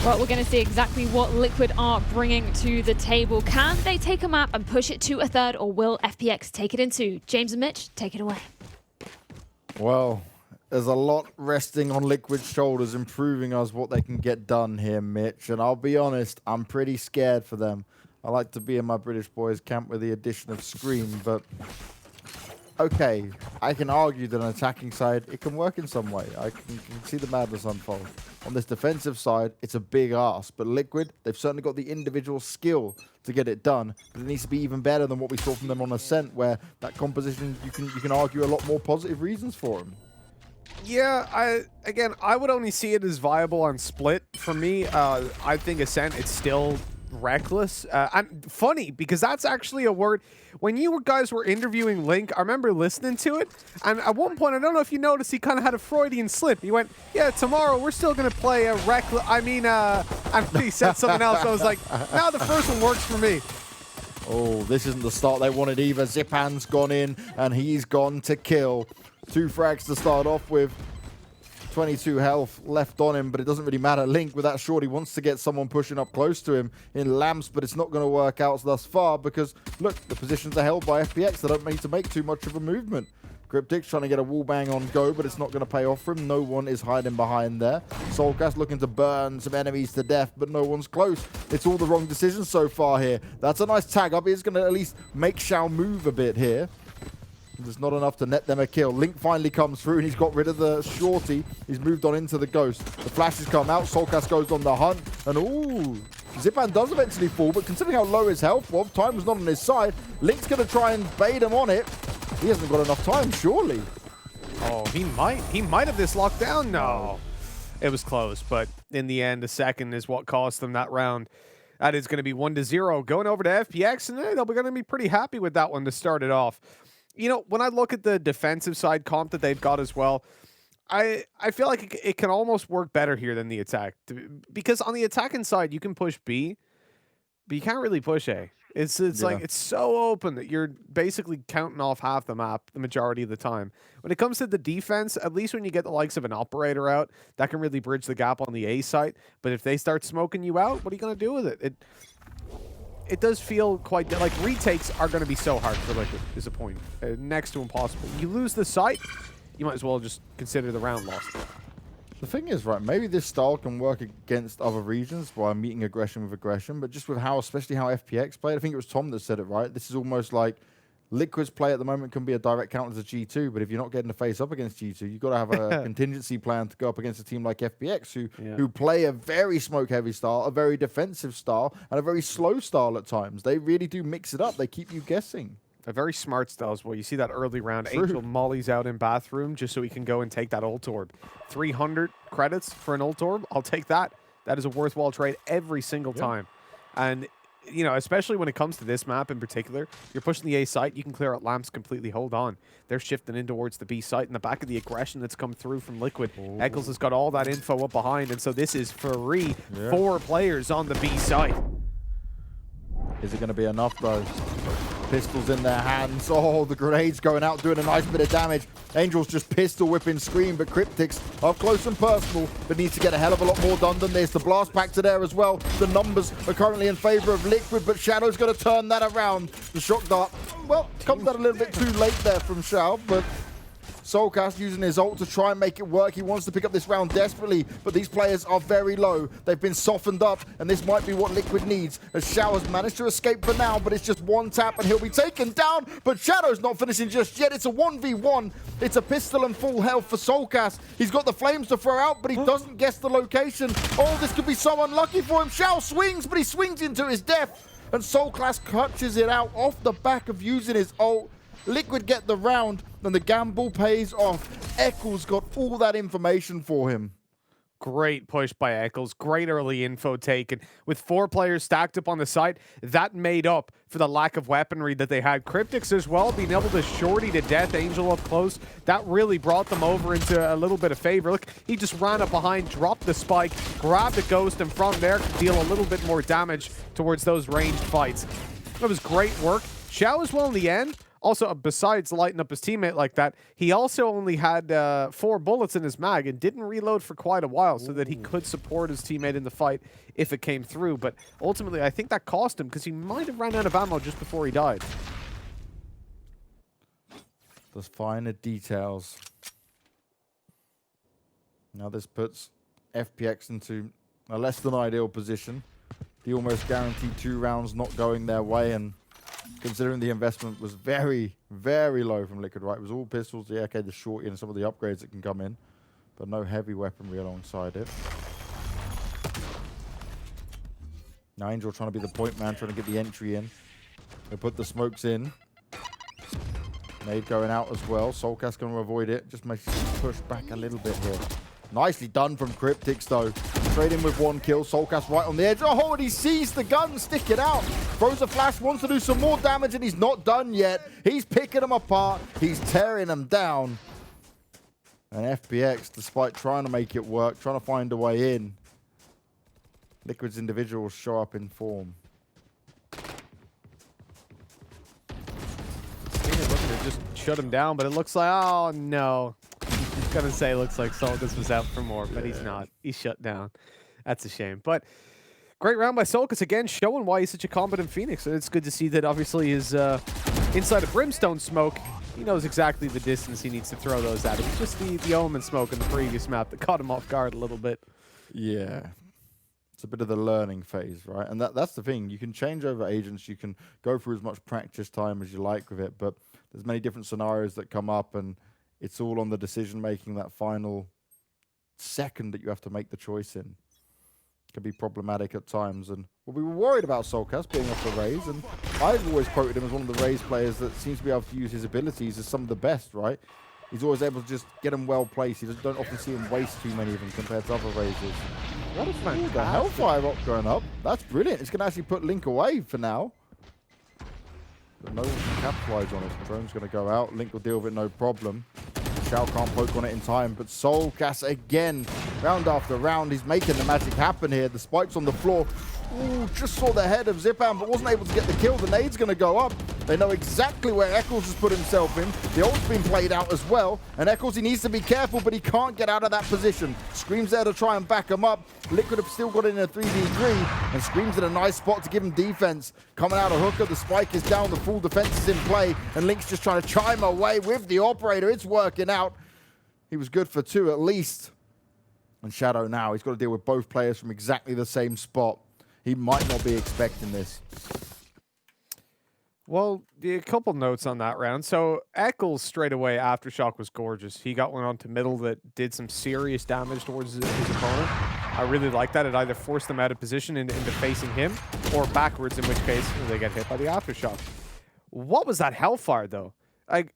But we're going to see exactly what Liquid are bringing to the table. Can they take a map and push it to a third, or will FPX take it in two? James and Mitch, take it away. Well, there's a lot resting on Liquid's shoulders, improving us what they can get done here, Mitch. And I'll be honest, I'm pretty scared for them. I like to be in my British boys camp with the addition of Scream, but okay, I can argue that on attacking side, it can work in some way. I can see the madness unfold. On this defensive side, it's a big ask, but Liquid, they've certainly got the individual skill to get it done, but it needs to be even better than what we saw from them on Ascent, where that composition, you can argue a lot more positive reasons for them. Yeah, I would only see it as viable on Split. For me, I think Ascent, it's still reckless. And funny, because that's actually a word. When you guys were interviewing Link, I remember listening to it, and at one point, I don't know if you noticed, he kind of had a Freudian slip. He went, yeah, tomorrow we're still going to play a reckless, and he said something else. I was like, now the first one works for me. Oh, this isn't the start they wanted either. Zyppaan's gone in, and he's gone to kill. 2 frags to start off with. 22 health left on him, but it doesn't really matter. Link, with that short, he wants to get someone pushing up close to him in lamps, but it's not going to work out thus far because, look, the positions are held by FPX. They don't need to make too much of a movement. Kryptix trying to get a wall bang on go, but it's not going to pay off for him. No one is hiding behind there. soulcas looking to burn some enemies to death, but no one's close. It's all the wrong decisions so far here. That's a nice tag up. It's going to at least make Shao move a bit here. There's not enough to net them a kill. Link finally comes through, and he's got rid of the shorty. He's moved on into the ghost. The flashes come out. soulcas goes on the hunt. And ooh, Zyppaan does eventually fall, but considering how low his health was, time was not on his side. Link's going to try and bait him on it. He hasn't got enough time, surely. Oh, he might have this locked down. No, it was close, but in the end, a second is what cost them that round. That is going to be 1-0 going over to FPX, and they're going to be pretty happy with that one to start it off. You know, when I look at the defensive side comp that they've got as well, I feel like it can almost work better here than the attack. Because on the attacking side, you can push B, but you can't really push A. It's like, it's so open that you're basically counting off half the map the majority of the time. When it comes to the defense, at least when you get the likes of an operator out, that can really bridge the gap on the A site. But if they start smoking you out, what are you going to do with it? It does feel quite like retakes are going to be so hard for Liquid, is the point. Next to impossible. You lose the site, you might as well just consider the round lost. The thing is, right, maybe this style can work against other regions while meeting aggression with aggression, but just with how, especially how FPX played, I think it was Tom that said it, right? This is almost like Liquid's play at the moment can be a direct counter to G2, but if you're not getting to face up against G2, you've got to have a contingency plan to go up against a team like FPX, who play a very smoke-heavy style, a very defensive style, and a very slow style at times. They really do mix it up. They keep you guessing. A very smart style as well. You see that early round, Angel mollies out in bathroom just so he can go and take that ult orb. 300 credits for an ult orb. I'll take that. That is a worthwhile trade every single time. And you know, especially when it comes to this map in particular, you're pushing the A site, you can clear out lamps completely. Hold on. They're shifting in towards the B site in the back of the aggression that's come through from Liquid. Eccles has got all that info up behind, and so this is free. 4 players on the B site. Is it going to be enough, though? Pistols in their hands. Oh, the grenades going out, doing a nice bit of damage. Angel's just pistol whipping Scream, but Kryptix up close and personal, but needs to get a hell of a lot more done than this. The blast pack to there as well. The numbers are currently in favor of Liquid, but Shadow's going to turn that around. The shock dart, well, comes out a little bit too late there from Shao, but soulcas using his ult to try and make it work. He wants to pick up this round desperately, but these players are very low. They've been softened up, and this might be what Liquid needs, as Shao has managed to escape for now, but it's just one tap, and he'll be taken down, but Shadow's not finishing just yet. It's a 1v1. It's a pistol and full health for soulcas. He's got the flames to throw out, but he doesn't guess the location. Oh, this could be so unlucky for him. Shao swings, but he swings into his death, and soulcas clutches it out off the back of using his ult. Liquid get the round, and the gamble pays off. Eccles got all that information for him. Great push by Eccles. Great early info taken. With 4 players stacked up on the site, that made up for the lack of weaponry that they had. Kryptix as well, being able to shorty to death, Angel up close. That really brought them over into a little bit of favor. Look, he just ran up behind, dropped the spike, grabbed the ghost, and from there could deal a little bit more damage towards those ranged fights. That was great work. Shao as well in the end. Also, besides lighting up his teammate like that, he also only had 4 bullets in his mag and didn't reload for quite a while so that he could support his teammate in the fight if it came through. But ultimately, I think that cost him because he might have ran out of ammo just before he died. Those finer details. Now this puts FPX into a less than ideal position. He almost guaranteed 2 rounds not going their way, and considering the investment was very, very low from Liquid, right? It was all pistols, the AK, the shorty, and some of the upgrades that can come in, but no heavy weaponry alongside it. Now Angel trying to be the point man, trying to get the entry in. They put the smokes in. Nade going out as well. soulcas going to avoid it. Just makes it push back a little bit here. Nicely done from Kryptix, though. Straight in with 1 kill. soulcas right on the edge. Oh, and he sees the gun stick it out. Throws a flash, wants to do some more damage, and he's not done yet. He's picking them apart. He's tearing them down. And FPX, despite trying to make it work, trying to find a way in, Liquid's individuals show up in form. Just shut him down, but it looks like, oh no. I was gonna say it looks like soulcas was out for more, but he's not. He's shut down. That's a shame. But great round by soulcas again, showing why he's such a competent Phoenix. And it's good to see that obviously his inside of Brimstone smoke, he knows exactly the distance he needs to throw those at. It was just the Omen smoke in the previous map that caught him off guard a little bit. Yeah. It's a bit of the learning phase, right? And that's the thing. You can change over agents. You can go through as much practice time as you like with it, but there's many different scenarios that come up, and it's all on the decision-making, that final second that you have to make the choice in. It can be problematic at times. And well, we were worried about soulcas being off the Raze, and I've always quoted him as one of the Raze players that seems to be able to use his abilities as some of the best, right? He's always able to just get them well placed. You don't often see him waste too many of them compared to other Razes. What a fantastic. The Hellfire rock going up. That's brilliant. It's going to actually put Link away for now. But no one can capitalize on it. Drone's going to go out. Link will deal with it no problem. Shao can't poke on it in time, but soulcas again, round after round, he's making the magic happen here. The spike's on the floor. Ooh, just saw the head of Zyppaan, but wasn't able to get the kill. The nade's going to go up. They know exactly where Eccles has put himself in. The ult's been played out as well, and Eccles, he needs to be careful, but he can't get out of that position. Scream's there to try and back him up. Liquid have still got it in a 3v3, and Scream's in a nice spot to give him defense. Coming out of hooker, the spike is down, the full defense is in play, and Link's just trying to chime away with the operator. It's working out. He was good for 2 at least. And Shadow now, he's got to deal with both players from exactly the same spot. He might not be expecting this. Well, a couple notes on that round. So Eccles straight away, Aftershock was gorgeous. He got one onto middle that did some serious damage towards his opponent. I really like that. It either forced them out of position into facing him, or backwards, in which case they get hit by the Aftershock. What was that Hellfire, though? I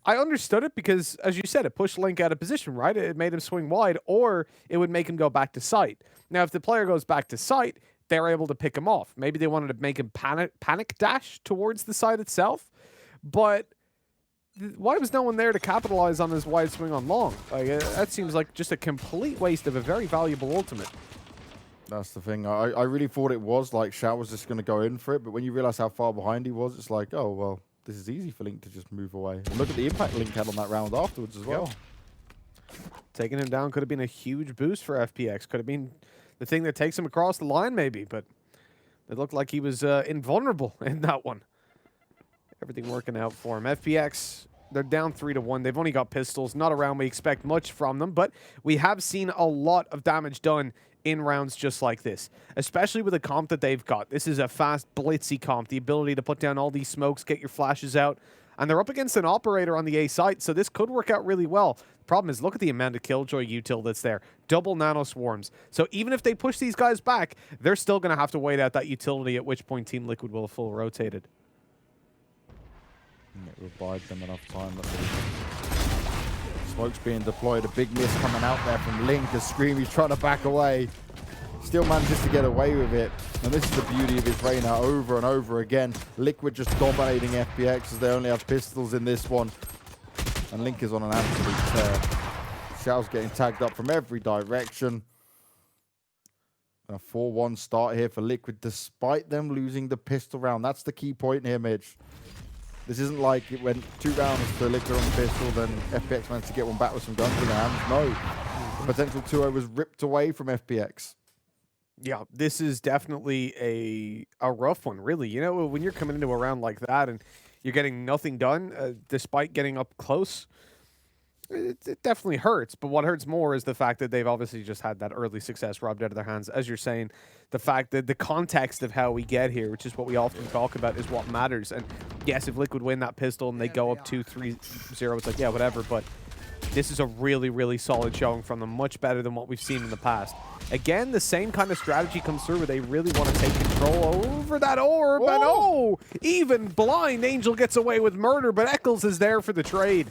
understood it because, as you said, it pushed Link out of position, right? It made him swing wide, or it would make him go back to sight. Now, if the player goes back to sight, they're able to pick him off. Maybe they wanted to make him panic dash towards the side itself, but why was no one there to capitalize on his wide swing on long? Like, that seems like just a complete waste of a very valuable ultimate. That's the thing. I really thought it was like Shao was just going to go in for it, but when you realize how far behind he was, it's like, oh, well, this is easy for Link to just move away. And look at the impact Link had on that round afterwards as well. Yep. Taking him down could have been a huge boost for FPX. Could have been the thing that takes him across the line, maybe, but it looked like he was invulnerable in that one. Everything working out for him. FPX, they're down 3-1. They've only got pistols. Not a round we expect much from them, but we have seen a lot of damage done in rounds just like this, especially with the comp that they've got. This is a fast, blitzy comp, the ability to put down all these smokes, get your flashes out, and they're up against an operator on the A site, so this could work out really well. The problem is, look at the amount of Killjoy util that's there. Double nano swarms. So even if they push these guys back, they're still going to have to wait out that utility, at which point Team Liquid will have full rotated. It will bide them enough time. Smoke's being deployed. A big miss coming out there from Link. A Scream, he's trying to back away. Still manages to get away with it. And this is the beauty of his Reyna over and over again. Liquid just dominating FPX as they only have pistols in this one. And Link is on an absolute tear. Shao's getting tagged up from every direction. A 4-1 start here for Liquid, despite them losing the pistol round. That's the key point here, Mitch. This isn't like it went 2 rounds to Liquid on the pistol, then FPX managed to get one back with some guns in their hands. No. The potential 2-0 was ripped away from FPX. Yeah, this is definitely a rough one, really. You know, when you're coming into a round like that and you're getting nothing done, despite getting up close, it definitely hurts. But what hurts more is the fact that they've obviously just had that early success robbed out of their hands. As you're saying, the fact that the context of how we get here, which is what we often talk about, is what matters. And yes, if Liquid win that pistol and they go up 2-3-0, it's like, yeah, whatever. But this is a really, really solid showing from them, much better than what we've seen in the past. Again, the same kind of strategy comes through where they really want to take control over that orb. Oh. And oh, even blind Angel gets away with murder, but Eccles is there for the trade.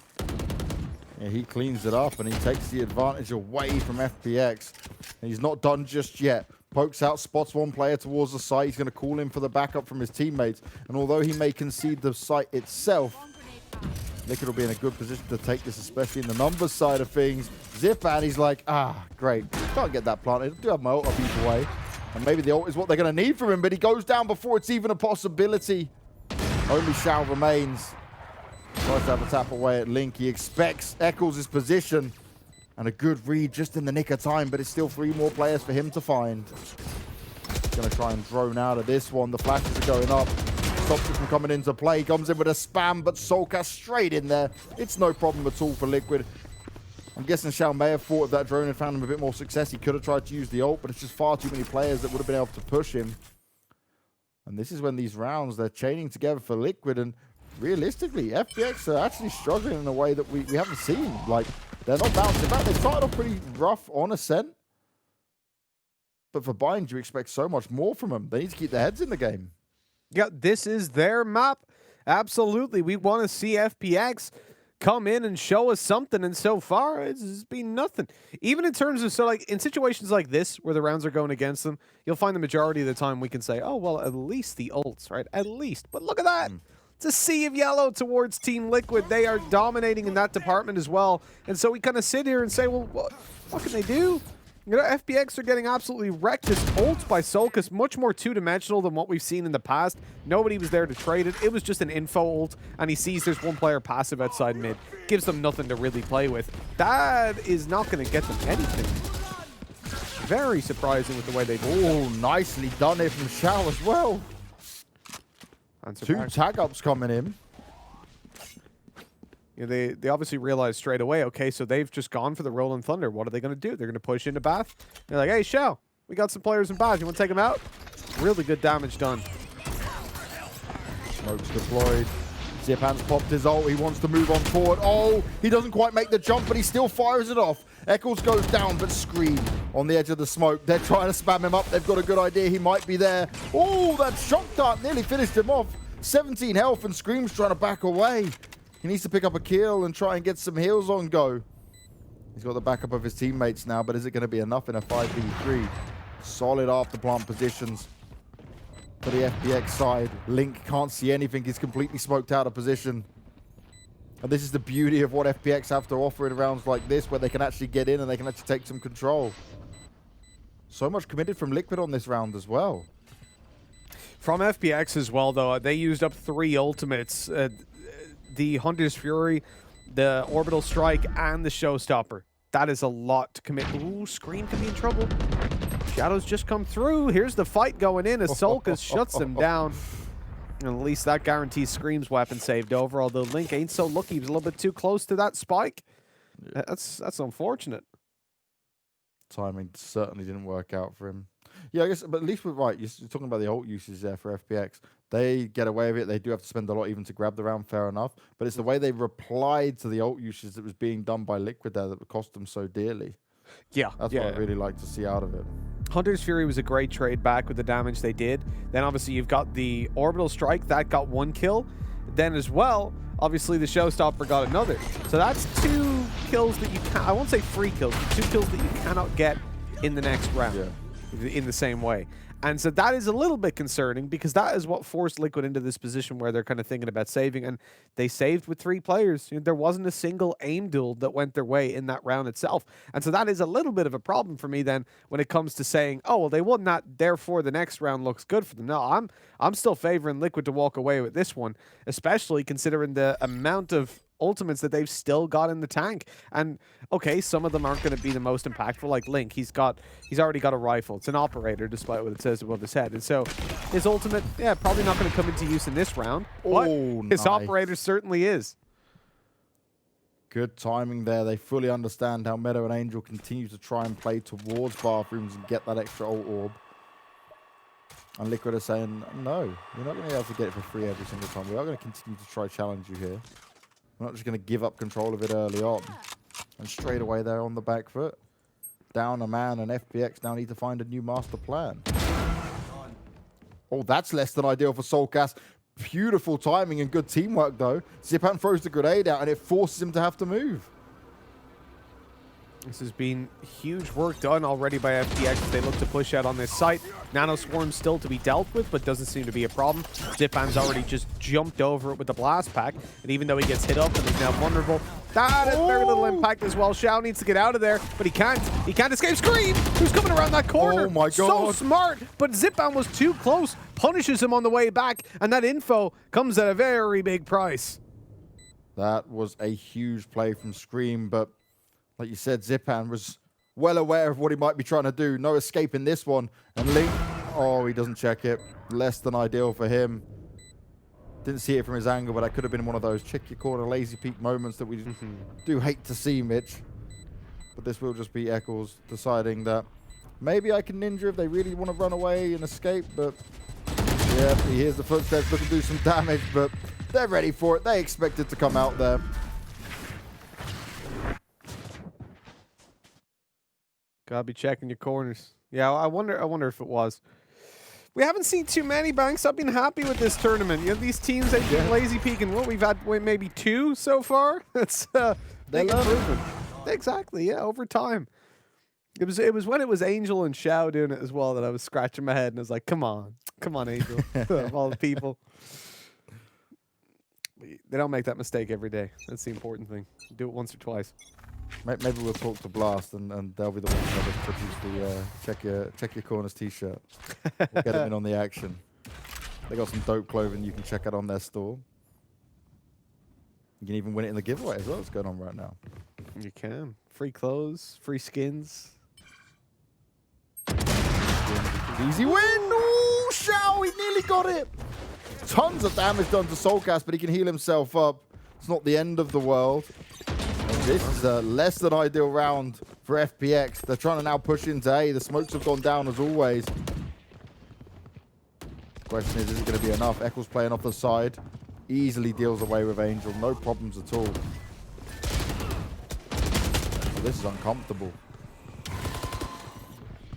Yeah, he cleans it up and he takes the advantage away from FPX. And he's not done just yet. Pokes out, spots one player towards the site. He's going to call in for the backup from his teammates. And although he may concede the site itself, Liquid will be in a good position to take this, especially in the numbers side of things. Zyppaan, he's like, great. Can't get that planted. I do have my ult up either way. And maybe the ult is what they're going to need from him, but he goes down before it's even a possibility. Only Shao remains. Tries to have a tap away at Link. He expects Eccles' position. And a good read just in the nick of time, but it's still 3 more players for him to find. He's going to try and drone out of this one. The flashes are going up. Stops it from coming into play. Comes in with a spam, but soulcas straight in there. It's no problem at all for Liquid. I'm guessing Shao may have thought of that drone and found him a bit more success. He could have tried to use the ult, but it's just far too many players that would have been able to push him. And this is when these rounds, they're chaining together for Liquid. And realistically, FPX are actually struggling in a way that we haven't seen. Like, they're not bouncing back. They started off pretty rough on Ascent. But for Bind, you expect so much more from them. They need to keep their heads in the game. Yeah, this is their map. Absolutely. We want to see FPX come in and show us something, and so far it's been nothing. Even in terms of, so like in situations like this where the rounds are going against them, you'll find the majority of the time we can say, oh, well, at least the ults, right? At least. But look at that. It's a sea of yellow towards Team Liquid. They are dominating in that department as well. And so we kind of sit here and say, well, what can they do? You know, FPX are getting absolutely wrecked. This ult by soulcas, much more two-dimensional than what we've seen in the past. Nobody was there to trade it. It was just an info ult, and he sees there's one player passive outside mid. Gives them nothing to really play with. That is not going to get them anything. Very surprising with the way they do. Oh, nicely done here from Shao as well. 2 tag-ups coming in. You know, they obviously realized straight away, okay, so they've just gone for the Rolling Thunder. What are they going to do? They're going to push into Bath. They're like, hey, Shao, we got some players in Bath. You want to take them out? Really good damage done. Smoke's deployed. Zyppaan's popped his ult. He wants to move on forward. Oh, he doesn't quite make the jump, but he still fires it off. Eccles goes down, but Scream on the edge of the smoke. They're trying to spam him up. They've got a good idea. He might be there. Oh, that shock dart nearly finished him off. 17 health, and Scream's trying to back away. He needs to pick up a kill and try and get some heals on go. He's got the backup of his teammates now, but is it going to be enough in a 5v3? Solid after plant positions for the FPX side. Link can't see anything. He's completely smoked out of position. And this is the beauty of what FPX have to offer in rounds like this, where they can actually get in and they can actually take some control. So much committed from Liquid on this round as well. From FPX as well, though, they used up 3 ultimates. The Hunter's Fury, the Orbital Strike, and the Showstopper. That is a lot to commit. Ooh, Scream can be in trouble. Shadows just come through. Here's the fight going in as soulcas shuts them down. And at least that guarantees Scream's weapon saved over, although Link ain't so lucky. He was a little bit too close to that spike. Yeah. That's unfortunate. Timing certainly didn't work out for him. Yeah, I guess, but at least we're right. You're talking about the ult usage there for FPX. They get away with it. They do have to spend a lot even to grab the round, fair enough. But it's the way they replied to the ult usage that was being done by Liquid there that would cost them so dearly. Yeah. That's what I'd really like to see out of it. Hunter's Fury was a great trade back with the damage they did. Then obviously you've got the Orbital Strike. That got 1 kill. Then as well, obviously the Showstopper got another. So that's 2 kills that you can't... I won't say free kills, but 2 kills that you cannot get in the next round. Yeah. in the same way. And so that is a little bit concerning because that is what forced Liquid into this position where they're kind of thinking about saving. And they saved with 3 players. You know, there wasn't a single aim duel that went their way in that round itself. And so that is a little bit of a problem for me then when it comes to saying, oh, well, they won that, therefore the next round looks good for them. No, I'm still favoring Liquid to walk away with this one, especially considering the amount of ultimates that they've still got in the tank. And okay, some of them aren't going to be the most impactful, like Link. He's already got a rifle. It's an operator, despite what it says above his head. And so his ultimate, yeah, probably not going to come into use in this round. But his operator certainly is. Good timing there. They fully understand how Meddo and Angel continue to try and play towards bathrooms and get that extra ult orb. And Liquid are saying, no, you're not going to be able to get it for free every single time. We are going to continue to try challenge you here. We're not just going to give up control of it early on. And straight away they're on the back foot. Down a man, and FPX now need to find a new master plan. Oh, that's less than ideal for soulcas. Beautiful timing and good teamwork, though. Zyppaan throws the grenade out, and it forces him to have to move. This has been huge work done already by FPX as they look to push out on this site. Nano Swarm still to be dealt with, but doesn't seem to be a problem. Zyppaan's already just jumped over it with the blast pack, and even though he gets hit up and is now vulnerable, that is very little impact as well. Shao needs to get out of there, but he can't. He can't escape Scream, who's coming around that corner. Oh my god. So smart, but Zyppaan was too close, punishes him on the way back, and that info comes at a very big price. That was a huge play from Scream, but like you said, Zyppaan was well aware of what he might be trying to do. No escape in this one. And Link, oh, he doesn't check it. Less than ideal for him. Didn't see it from his angle, but that could have been one of those check your corner lazy peek moments that we do hate to see, Mitch. But this will just be Eccles deciding that maybe I can ninja if they really want to run away and escape. But yeah, he hears the footsteps, looking to do some damage, but they're ready for it. They expect it to come out there. Gotta be checking your corners. Yeah, I wonder if it was. We haven't seen too many banks. I've been happy with this tournament. You know, these teams, they've been lazy peeking. What, we've had maybe 2 so far? It's big improvement. Exactly, yeah, over time. It was when it was Angel and Shao doing it as well that I was scratching my head and I was like, come on, Angel, of all the people. They don't make that mistake every day. That's the important thing. Do it once or twice. Maybe we'll talk to Blast and they'll be the ones that produce the check your corners t-shirt. We'll get them in on the action. They got some dope clothing you can check out on their store. You can even win it in the giveaway as well. What's going on right now? You can. Free clothes, free skins. Easy win! Ooh, Shao, he nearly got it! Tons of damage done to soulcas, but he can heal himself up. It's not the end of the world. This is a less than ideal round for FPX. They're trying to now push into A. The smokes have gone down as always. The question is it going to be enough? Eccles playing off the side. Easily deals away with Angel. No problems at all. So this is uncomfortable.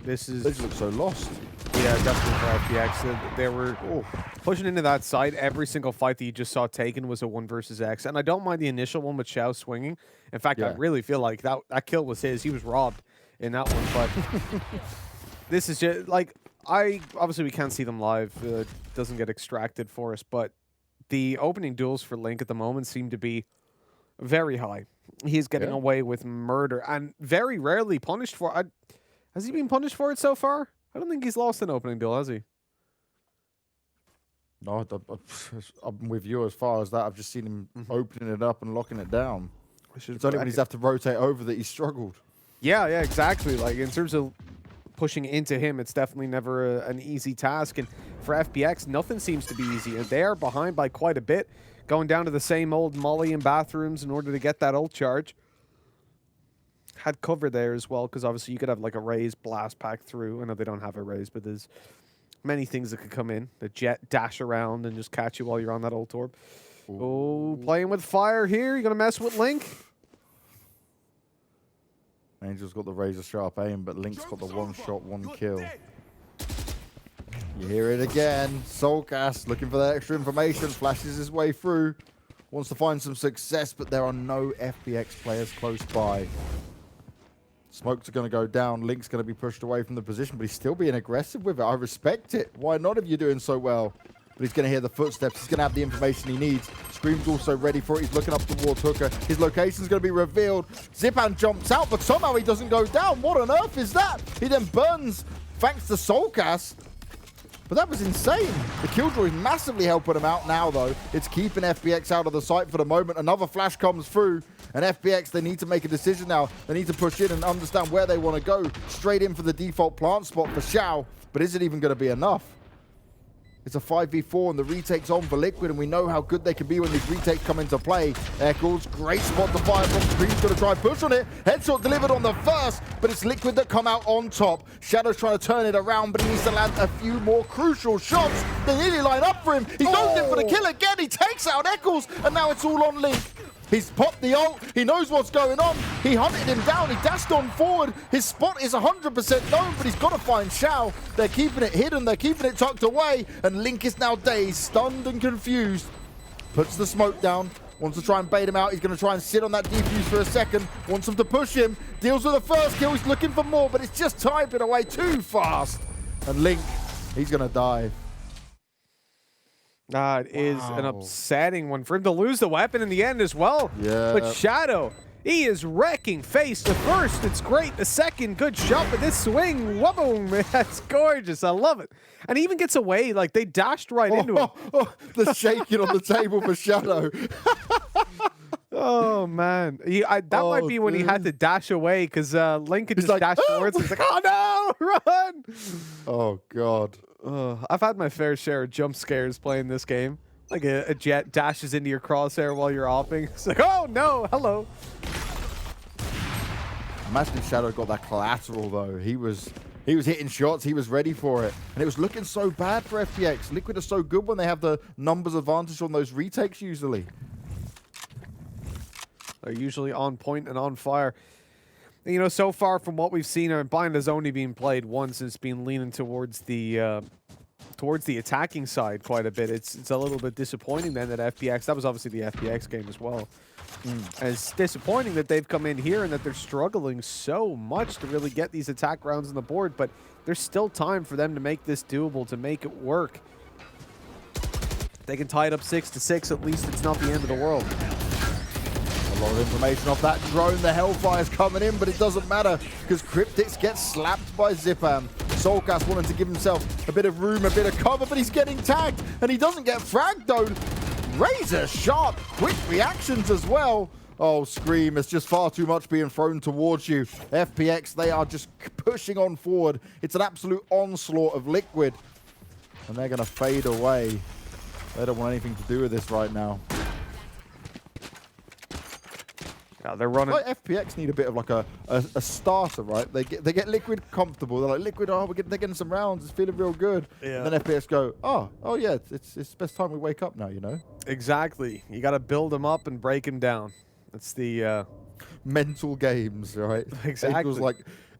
This looks so lost. Yeah, definitely for FPX. They were pushing into that side. Every single fight that you just saw taken was a 1 versus X. And I don't mind the initial one with Shao swinging. In fact, I really feel like that kill was his. He was robbed in that one. But this is just like, obviously we can't see them live. It doesn't get extracted for us. But the opening duels for Link at the moment seem to be very high. He's getting away with murder and very rarely punished for it. Has he been punished for it so far? I don't think he's lost an opening duel, has he? No, I'm with you as far as that. I've just seen him opening it up and locking it down. It's only when he's have to rotate over that he's struggled. Yeah, exactly. Like, in terms of pushing into him, it's definitely never an easy task. And for FPX, nothing seems to be easy. And they are behind by quite a bit, going down to the same old molly in bathrooms in order to get that ult charge. Had cover there as well, because obviously you could have like a Raze blast pack through. I know they don't have a Raze, but there's many things that could come in. The Jett dash around and just catch you while you're on that ult orb. Oh, playing with fire here. You gonna mess with Link? Angel's got the razor sharp aim, but Link's got the 1 shot, 1 kill. You hear it again. soulcas looking for that extra information, flashes his way through. Wants to find some success, but there are no FPX players close by. Smokes are going to go down. Link's going to be pushed away from the position, but he's still being aggressive with it. I respect it. Why not if you're doing so well? But he's going to hear the footsteps. He's going to have the information he needs. Scream's also ready for it. He's looking up towards Hooker. His location's going to be revealed. Zyppaan jumps out, but somehow he doesn't go down. What on earth is that? He then burns thanks to soulcas. But that was insane. The Killjoy is massively helping him out now, though. It's keeping FPX out of the sight for the moment. Another flash comes through. And FPX, they need to make a decision now. They need to push in and understand where they want to go. Straight in for the default plant spot for Shao. But is it even going to be enough? It's a 5v4 and the retake's on for Liquid, and we know how good they can be when these retakes come into play. Eccles, great spot to fire from Scream's going to try and push on it. Headshot delivered on the first, but it's Liquid that come out on top. Shadow's trying to turn it around, but he needs to land a few more crucial shots. They nearly line up for him. He goes in for the kill again. He takes out Eccles, and now it's all on Link. He's popped the ult. He knows what's going on. He hunted him down. He dashed on forward. His spot is 100% known, but he's got to find Shao. They're keeping it hidden. They're keeping it tucked away. And Link is now dazed, stunned and confused. Puts the smoke down. Wants to try and bait him out. He's going to try and sit on that defuse for a second. Wants him to push him. Deals with the first kill. He's looking for more, but it's just typing away too fast. And Link, he's going to die. It is an upsetting one for him to lose the weapon in the end as well. Yeah. But Shadow, he is wrecking face. The first, it's great. The second, good shot. But this swing, boom, that's gorgeous. I love it. And he even gets away. Like, they dashed right into him. The shaking on the table for Shadow. Oh, man. That might be when he had to dash away because Link could just like, dash forwards. He's like, oh, no, run. Oh, God. I've had my fair share of jump scares playing this game. Like a Jett dashes into your crosshair while you're offing. It's like, oh no, hello. Imagine if Shadow got that collateral though. He was hitting shots. He was ready for it, and it was looking so bad for FPX. Liquid are so good when they have the numbers advantage on those retakes. Usually, they're usually on point and on fire. You know, so far from what we've seen, Bind has only been played once. It's been leaning towards the attacking side quite a bit. It's a little bit disappointing then that FPX, that was obviously the FPX game as well. And it's disappointing that they've come in here and that they're struggling so much to really get these attack rounds on the board, but there's still time for them to make this doable, to make it work. If they can tie it up 6-6, at least it's not the end of the world. A lot of information off that drone. The Hellfire's coming in, but it doesn't matter because Kryptix gets slapped by Zyppaan. soulcas wanted to give himself a bit of room, a bit of cover, but he's getting tagged, and he doesn't get fragged, though. Razor sharp, quick reactions as well. Oh, Scream, it's just far too much being thrown towards you. FPX, they are just pushing on forward. It's an absolute onslaught of Liquid, and they're going to fade away. They don't want anything to do with this right now. Yeah, they're running. Like FPX need a bit of like a starter, right? They get Liquid comfortable. They're like, Liquid, they're getting some rounds. It's feeling real good. Yeah. And then FPX go, oh yeah, it's the best time we wake up now, you know? Exactly. You got to build them up and break them down. That's the mental games, right? Exactly.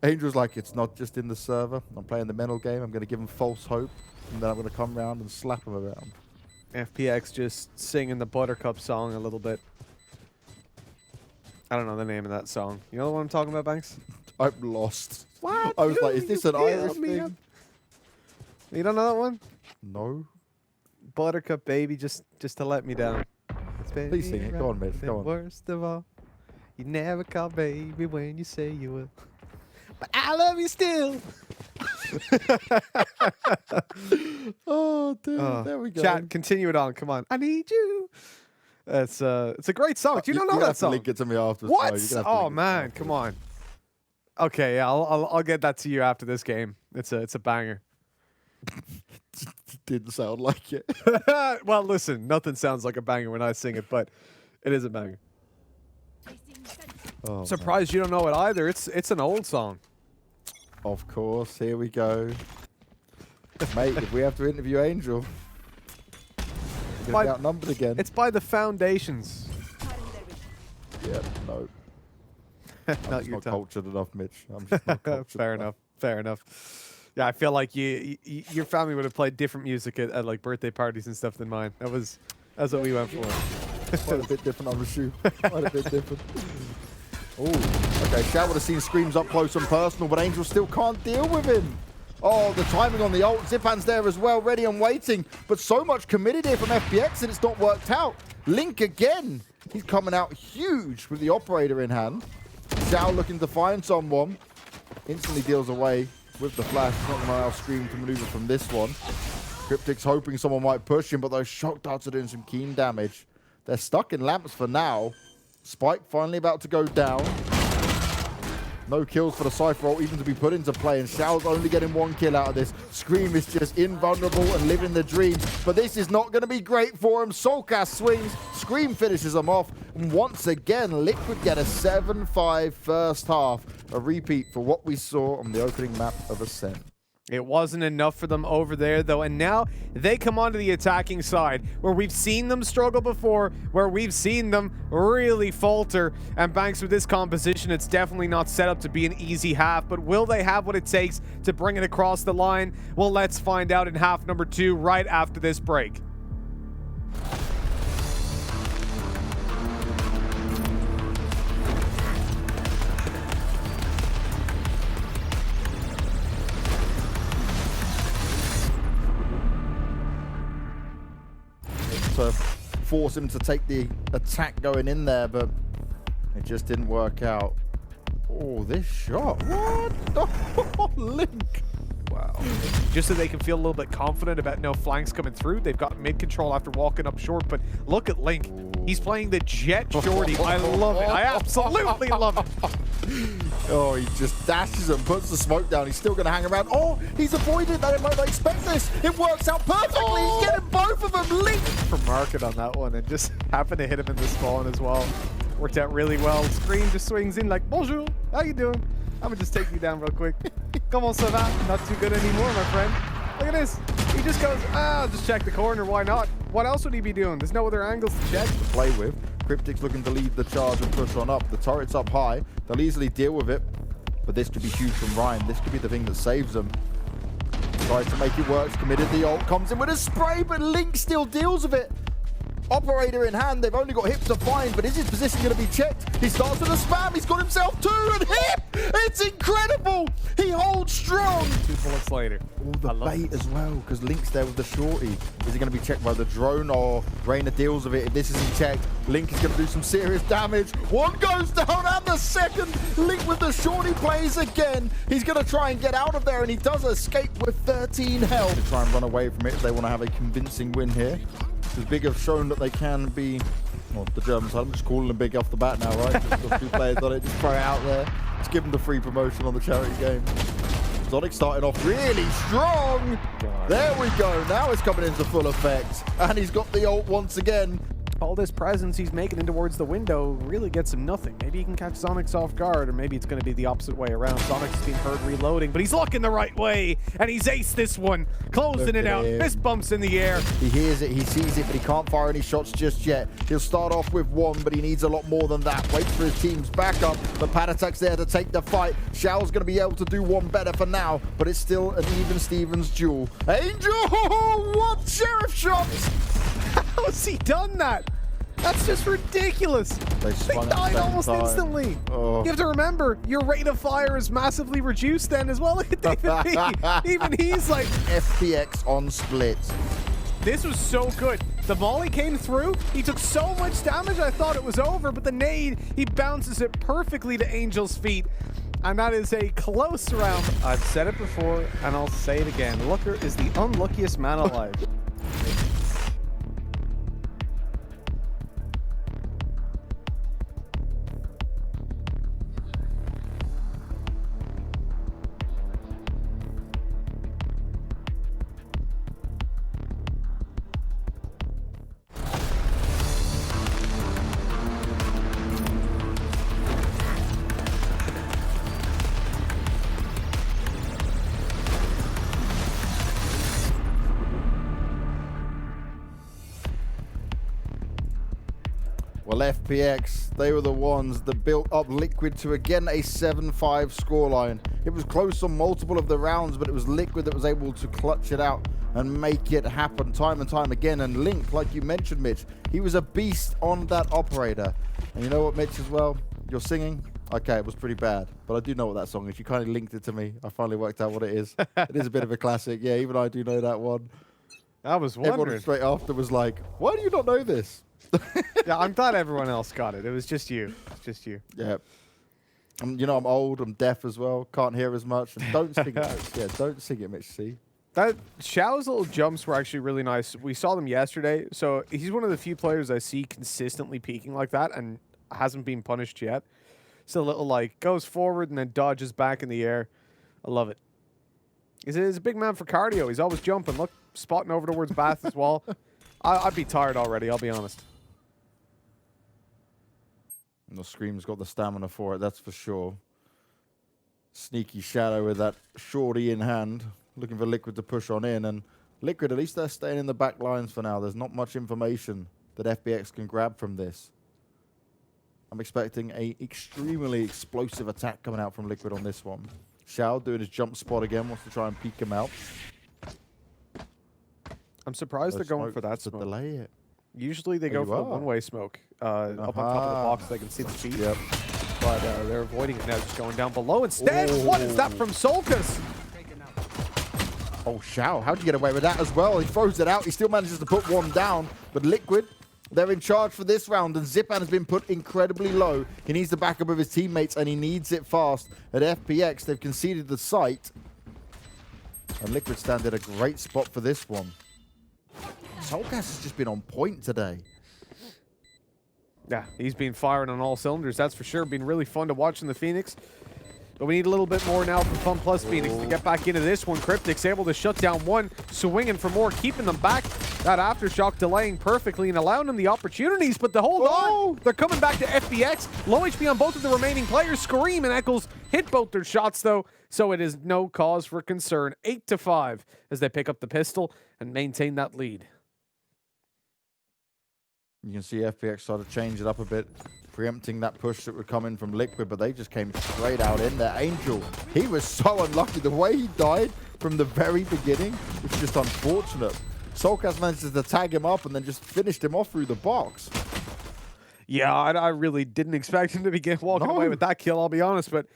Angel's like, it's not just in the server. I'm playing the mental game. I'm going to give them false hope, and then I'm going to come around and slap them around. FPX just singing the Buttercup song a little bit. I don't know the name of that song. You know what I'm talking about, Banks? I'm lost. What? I was like, is this an Irish thing? You don't know that one? No. Buttercup, baby, just to let me down. Please sing it. Go on, Meddo. Go on. Worst of all, you never call baby when you say you will. But I love you still. Oh, dude. There we go. Chat, continue it on. Come on. I need you. It's a great song. You don't know that song? Link it to me after. What? Oh man, come on. Okay, yeah, I'll get that to you after this game. It's a banger. Didn't sound like it. Well, listen, nothing sounds like a banger when I sing it, but it is a banger. Oh, surprised you don't know it either. It's an old song. Of course. Here we go. Mate, if we have to interview Angel, we're going to be outnumbered again. It's by the Foundations. Yeah, no. Not your not cultured enough, Mitch. I'm just not cultured Fair enough. Fair enough. Yeah, I feel like your family would have played different music at like birthday parties and stuff than mine. That's what we went for. Quite a bit different, I'm assuming. Quite a bit different. Oh, okay. Shao would have seen screams up close and personal, but Angel still can't deal with him. Oh, the timing on the ult. Zyppaan's there as well, ready and waiting. But so much committed here from FPX and it's not worked out. Link again. He's coming out huge with the operator in hand. Shao looking to find someone. Instantly deals away with the flash. He's not going to allow Scream to maneuver from this one. Kryptix hoping someone might push him, but those shock darts are doing some keen damage. They're stuck in lamps for now. Spike finally about to go down. No kills for the Cypher ult even to be put into play, and Shao's only getting 1 kill out of this. Scream is just invulnerable and living the dream, but this is not going to be great for him. Soulcas swings, Scream finishes him off, and once again, Liquid get a 7-5 first half. A repeat for what we saw on the opening map of Ascent. It wasn't enough for them over there, though, and now they come onto the attacking side, where we've seen them struggle before, where we've seen them really falter, and Banks, with this composition, it's definitely not set up to be an easy half, but will they have what it takes to bring it across the line? Well, let's find out in half number 2 right after this break. To force him to take the attack going in there, but it just didn't work out. Oh, this shot. What? Oh, Link. Wow. Just so they can feel a little bit confident about no flanks coming through. They've got mid control after walking up short, but look at Link. He's playing the Jett shorty. I love it. I absolutely love it. Oh, he just dashes and puts the smoke down. He's still going to hang around. Oh, he's avoided. They might not expect this. It works out perfectly. Oh. He's getting both of them. Link. For market on that one, and just happened to hit him in the spawn as well. Worked out really well. Scream just swings in like, bonjour, how you doing? I'm gonna just take you down real quick. Come on, Sova. Not too good anymore, my friend. Look at this. He just goes, just check the corner. Why not? What else would he be doing? There's no other angles to check. To play with. Kryptix looking to lead the charge and push on up. The turret's up high. They'll easily deal with it. But this could be huge from Ryan. This could be the thing that saves them. Tries to make it work. Committed the ult. Comes in with a spray, but Link still deals with it. Operator in hand. They've only got Hip to find, but is his position going to be checked? He starts with a spam. He's got himself 2 and Hip. It's incredible. He holds strong. 2 bullets later. Oh, the bait as well, because Link's there with the shorty. Is he going to be checked by the drone, or Reyna deals with it? If this isn't checked, Link is going to do some serious damage. 1 goes down, and the second. Link with the shorty plays again. He's going to try and get out of there, and he does escape with 13 health. To try and run away from it if they want to have a convincing win here. Because Big have shown that they can be, well, the German side, I'm just calling them Big off the bat now, right? Just got 2 players on it, just throw it out there. Just give them the free promotion on the charity game. Sonic starting off really strong. God. There we go. Now it's coming into full effect. And he's got the ult once again. All this presence he's making in towards the window really gets him nothing. Maybe he can catch Sonic's off guard, or maybe it's going to be the opposite way around. Sonic's being heard reloading, but he's looking the right way, and he's aced this one. Closing it out. Fist bumps in the air. He hears it, he sees it, but he can't fire any shots just yet. He'll start off with 1, but he needs a lot more than that. Waits for his team's backup. The pad attack's there to take the fight. Shao's going to be able to do 1 better for now, but it's still an even Stevens duel. Angel! What sheriff shots? How has he done that? That's just ridiculous. They died almost instantly. Oh. You have to remember, your rate of fire is massively reduced then as well. Look at David B. Even he's like... FPX on split. This was so good. The volley came through. He took so much damage, I thought it was over, but the nade, he bounces it perfectly to Angel's feet. And that is a close round. I've said it before, and I'll say it again. Looker is the unluckiest man alive. Well, FPX, they were the ones that built up Liquid to, again, a 7-5 scoreline. It was close on multiple of the rounds, but it was Liquid that was able to clutch it out and make it happen time and time again. And Link, like you mentioned, Mitch, he was a beast on that operator. And you know what, Mitch, as well? You're singing? Okay, it was pretty bad. But I do know what that song is. You kind of linked it to me. I finally worked out what it is. It is a bit of a classic. Yeah, even I do know that one. I was wondering. Everyone straight after was like, why do you not know this? Yeah, I'm glad everyone else got it. It was just you. It's just you. Yeah. You know, I'm old. I'm deaf as well. Can't hear as much. And don't sing it, Mitch. Yeah, don't sing it, Mitch. See? That Shao's little jumps were actually really nice. We saw them yesterday. So he's one of the few players I see consistently peaking like that and hasn't been punished yet. So a little like goes forward and then dodges back in the air. I love it. He's a big man for cardio. He's always jumping. Look, spotting over towards Bath as well. I'd be tired already, I'll be honest. And the Scream's got the stamina for it, that's for sure. Sneaky Shadow with that shorty in hand. Looking for Liquid to push on in. And Liquid, at least they're staying in the back lines for now. There's not much information that FPX can grab from this. I'm expecting a extremely explosive attack coming out from Liquid on this one. Shao doing his jump spot again, wants to try and peek him out. I'm surprised they're going for that to smoke. delay it. Usually they go for the one-way smoke. Up on top of the box, they can see the feet. Yep. But they're avoiding it now, just going down below instead. What is that from soulcas? Oh, Shao, how'd you get away with that as well? He throws it out. He still manages to put one down. But Liquid, they're in charge for this round. And Zyppaan has been put incredibly low. He needs the backup of his teammates, and he needs it fast. At FPX, they've conceded the site. And Liquid stand at a great spot for this one. soulcas has just been on point today. Yeah, he's been firing on all cylinders, that's for sure. Been really fun to watch in the Phoenix. But we need a little bit more now from FunPlus Phoenix to get back into this one. Kryptix able to shut down one, swinging for more, keeping them back. That aftershock delaying perfectly and allowing them the opportunities, but the hold on. They're coming back to FPX. Low HP on both of the remaining players. Scream and Eccles hit both their shots, though, so it is no cause for concern. 8-5 as they pick up the pistol and maintain that lead. You can see FPX started to change it up a bit, preempting that push that would come in from Liquid, but they just came straight out in there. Angel, he was so unlucky. The way he died from the very beginning was just unfortunate. soulcas manages to tag him up and then just finished him off through the box. Yeah, I really didn't expect him to be walking away with that kill, I'll be honest, but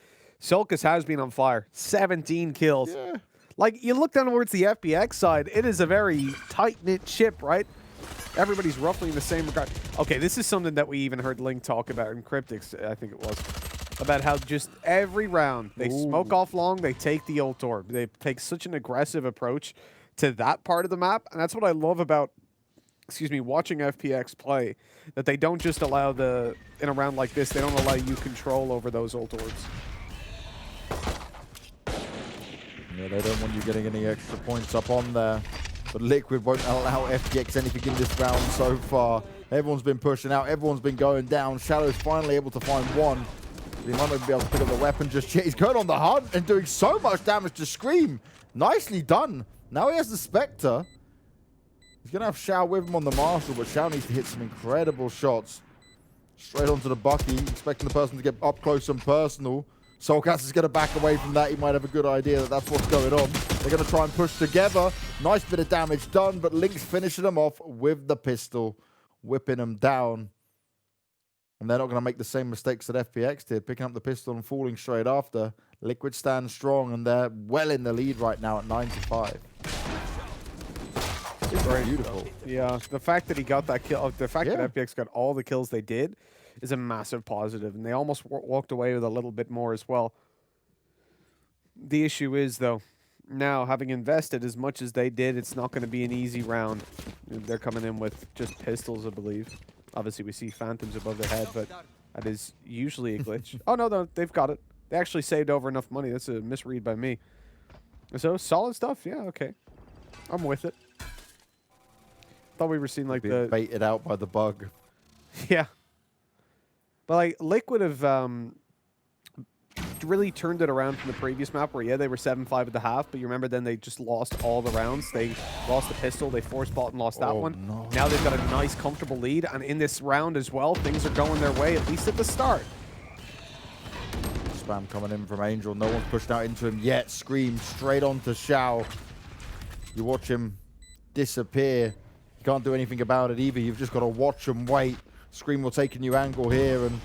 soulcas has been on fire. 17 kills. Yeah. Like, you look down towards the FPX side, it is a very tight-knit ship, right? Everybody's roughly in the same regard. Okay, this is something that we even heard Link talk about in Kryptix, I think it was, about how just every round they smoke off long, they take the ult orb. They take such an aggressive approach to that part of the map, and that's what I love about, watching FPX play, that they don't just allow in a round like this, they don't allow you control over those ult orbs. Yeah, they don't want you getting any extra points up on there. But Liquid won't allow FPX anything in this round so far. Everyone's been pushing out. Everyone's been going down. Shadow's finally able to find one. He might not be able to pick up the weapon just yet. He's going on the hunt and doing so much damage to Scream. Nicely done. Now he has the Spectre. He's going to have Shao with him on the Marshal, but Shao needs to hit some incredible shots. Straight onto the Bucky, expecting the person to get up close and personal. soulcas is going to back away from that. He might have a good idea that that's what's going on. They're going to try and push together. Nice bit of damage done, but Link's finishing them off with the pistol, whipping them down. And they're not going to make the same mistakes that FPX did, picking up the pistol and falling straight after. Liquid stands strong, and they're well in the lead right now at 9-5. It's very beautiful. Yeah, the fact that he got that kill, the fact that FPX got all the kills they did is a massive positive, and they almost walked away with a little bit more as well. The issue is, though, now having invested as much as they did, it's not going to be an easy round. They're coming in with just pistols, I believe. Obviously, we see phantoms above their head, but that is usually a glitch. Oh, no, they've got it. They actually saved over enough money. That's a misread by me. So, solid stuff. Yeah, okay. I'm with it. Thought we were seeing, like, Being baited out by the bug. Yeah. But, like, Liquid have really turned it around from the previous map where, yeah, they were 7-5 at the half, but you remember then they just lost all the rounds. They lost the pistol, they force bought and lost that one. No. Now they've got a nice, comfortable lead, and in this round as well, things are going their way, at least at the start. Spam coming in from Angel. No one's pushed out into him yet. Scream straight onto Shao. You watch him disappear. You can't do anything about it either. You've just got to watch and wait. Scream will take a new angle here, and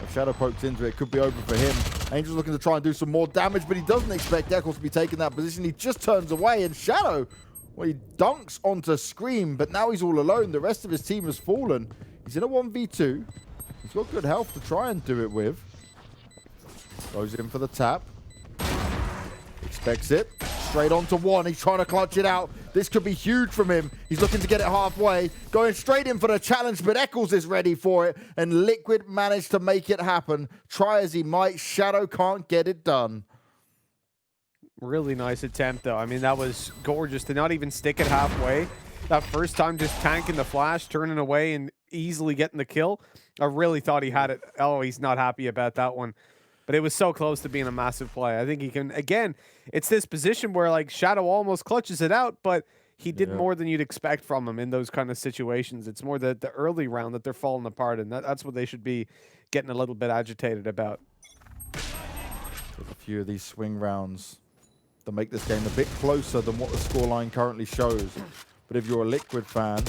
If Shadow pokes into it, it could be over for him. Angel's looking to try and do some more damage, but he doesn't expect Eccles to be taking that position. He just turns away, and Shadow, well, he dunks onto Scream, but now he's all alone. The rest of his team has fallen. He's in a 1v2. He's got good health to try and do it with. Goes in for the tap. Expects it. Straight onto one. He's trying to clutch it out. This could be huge from him. He's looking to get it halfway. Going straight in for the challenge, but Eccles is ready for it. And Liquid managed to make it happen. Try as he might, Shadow can't get it done. Really nice attempt, though. I mean, that was gorgeous to not even stick it halfway. That first time just tanking the flash, turning away, and easily getting the kill. I really thought he had it. Oh, he's not happy about that one. But it was so close to being a massive play. I think he can, again, it's this position where, like, Shadow almost clutches it out, but he did more than you'd expect from him in those kind of situations. It's more the early round that they're falling apart, and that's what they should be getting a little bit agitated about. There's a few of these swing rounds that make this game a bit closer than what the scoreline currently shows. But if you're a Liquid fan,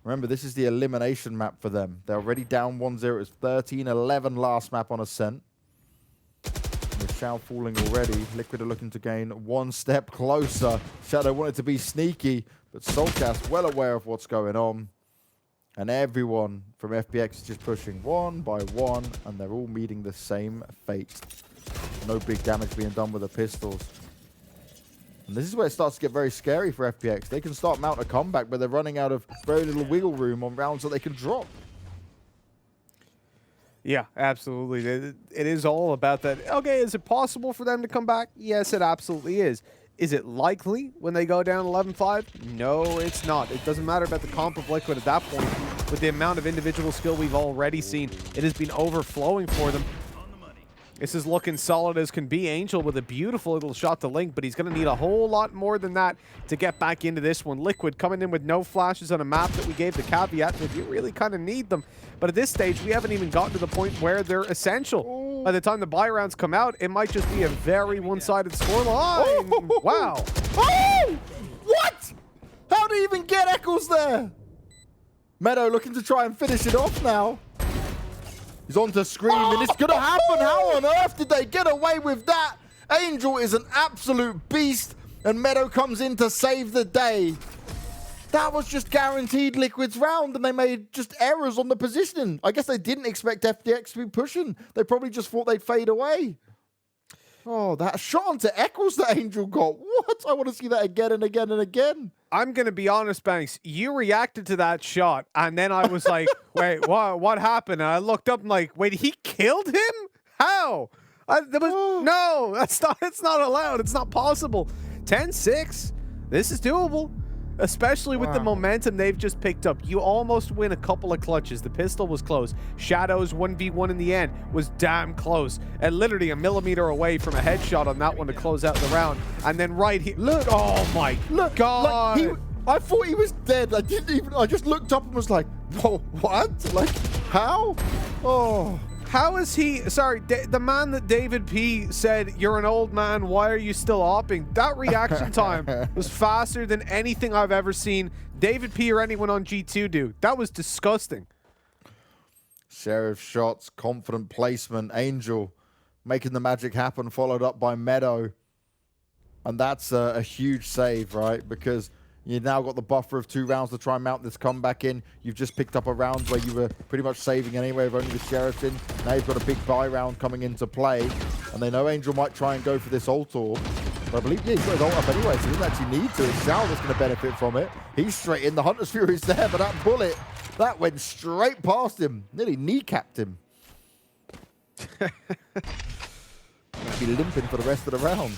remember, this is the elimination map for them. They're already down 1-0. It's 13-11 last map on Ascent. With Shao falling already, Liquid are looking to gain one step closer. Shadow wanted to be sneaky, but soulcas well aware of what's going on. And everyone from FPX is just pushing one by one, and they're all meeting the same fate. No big damage being done with the pistols. And this is where it starts to get very scary for FPX. They can start mounting a comeback, but they're running out of very little wiggle room on rounds that they can drop. Yeah, absolutely. It is all about that. Okay, is it possible for them to come back? Yes, it absolutely is. Is it likely when they go down 11-5? No, it's not. It doesn't matter about the comp of Liquid at that point. With the amount of individual skill we've already seen, it has been overflowing for them. This is looking solid as can be. Angel with a beautiful little shot to Link, but he's going to need a whole lot more than that to get back into this one. Liquid coming in with no flashes on a map that we gave the caveat that you really kind of need them. But at this stage, we haven't even gotten to the point where they're essential. By the time the buy rounds come out, it might just be a very one-sided scoreline. Wow. Oh! What? How did he even get Eccles there? Meddo looking to try and finish it off now. He's on to Scream, and it's going to happen. How on earth did they get away with that? Angel is an absolute beast, and Meddo comes in to save the day. That was just guaranteed Liquid's round, and they made just errors on the positioning. I guess they didn't expect FPX to be pushing. They probably just thought they'd fade away. Oh, that shot onto Eccles that Angel got. What? I want to see that again and again and again. I'm going to be honest, Banks. You reacted to that shot, and then I was like, wait, what happened? And I looked up and like, wait, he killed him? How? No, it's not allowed. It's not possible. 10-6. This is doable. Especially with the momentum they've just picked up. You almost win a couple of clutches. The pistol was close. Shadow's 1v1 in the end was damn close. And literally a millimeter away from a headshot on that one to close out the round. And then right here. Look. Oh my God. Like I thought he was dead. I just looked up and was like, whoa, what? Like, how? Oh. How is he? Sorry, the man that David P said, "You're an old man. Why are you still hopping?" That reaction time was faster than anything I've ever seen David P or anyone on G2 do. That was disgusting. Sheriff shots, confident placement. Angel making the magic happen, followed up by Meddo. And that's a huge save, right? Because you've now got the buffer of 2 rounds to try and mount this comeback in. You've just picked up a round where you were pretty much saving anyway, with only the Sheriff in. Now you've got a big buy round coming into play. And they know Angel might try and go for this ult orb. But I believe, yeah, he's got his ult up anyway, so he doesn't actually need to. It's Shao that's going to benefit from it. He's straight in. The Hunter's Fury's there, but that bullet, that went straight past him. Nearly kneecapped him. He'll be limping for the rest of the round.